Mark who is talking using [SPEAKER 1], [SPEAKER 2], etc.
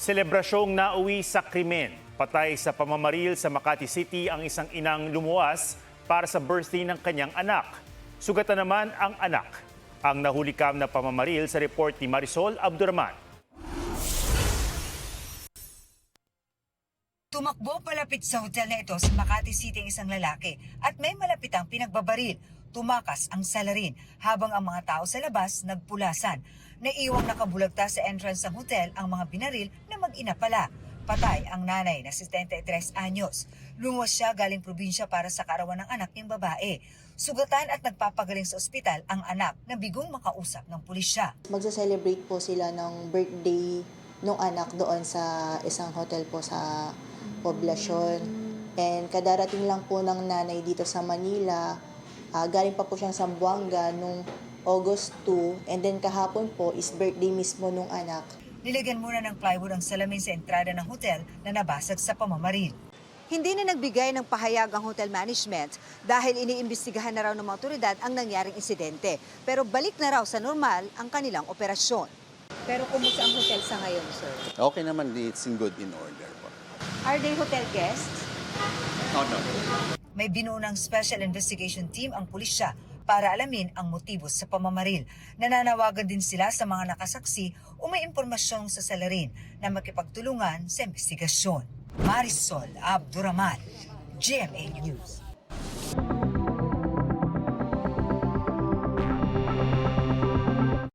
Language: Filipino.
[SPEAKER 1] Selebrasyong nauwi sa krimen. Patay sa pamamaril sa Makati City ang isang inang lumuwas para sa birthday ng kanyang anak. Sugatan naman ang anak. Ang nahulikam na pamamaril sa report ni Marisol Abdurrahman.
[SPEAKER 2] Tumakbo palapit sa hotel na ito sa Makati City ang isang lalaki at may malapitang pinagbabaril. Tumakas ang salarin habang ang mga tao sa labas nagpulasan. Naiwang nakabulagta sa entrance ng hotel ang mga binaril na mag-ina pala. Patay ang nanay na 73 anyos. Lumuwas siya galing probinsya para sa kaarawan ng anak niyang babae. Sugatan at nagpapagaling sa ospital ang anak na bigong makausap ng pulisya.
[SPEAKER 3] Magsa-celebrate po sila ng birthday ng anak doon sa isang hotel po sa poblasyon. And kadarating lang po ng nanay dito sa Manila. Galing pa po siyang Zamboanga nung August 2. And then kahapon po is birthday mismo nung anak.
[SPEAKER 2] Nilagyan muna ng plywood ang salamin sa entrada ng hotel na nabasag sa pamamaril. Hindi na nagbigay ng pahayag ang hotel management dahil iniimbestigahan na raw ng mga otoridad ang nangyaring insidente. Pero balik na raw sa normal ang kanilang operasyon.
[SPEAKER 4] Pero kumusta ang hotel sa ngayon, sir?
[SPEAKER 5] Okay naman, it's in good in order po.
[SPEAKER 4] Are they hotel guests?
[SPEAKER 5] No.
[SPEAKER 2] May binuunang special investigation team ang pulisya para alamin ang motibo sa pamamaril. Nananawagan din sila sa mga nakasaksi o may impormasyon sa salarin na makipagtulungan sa investigasyon. Marisol Abdurrahman, GMA News.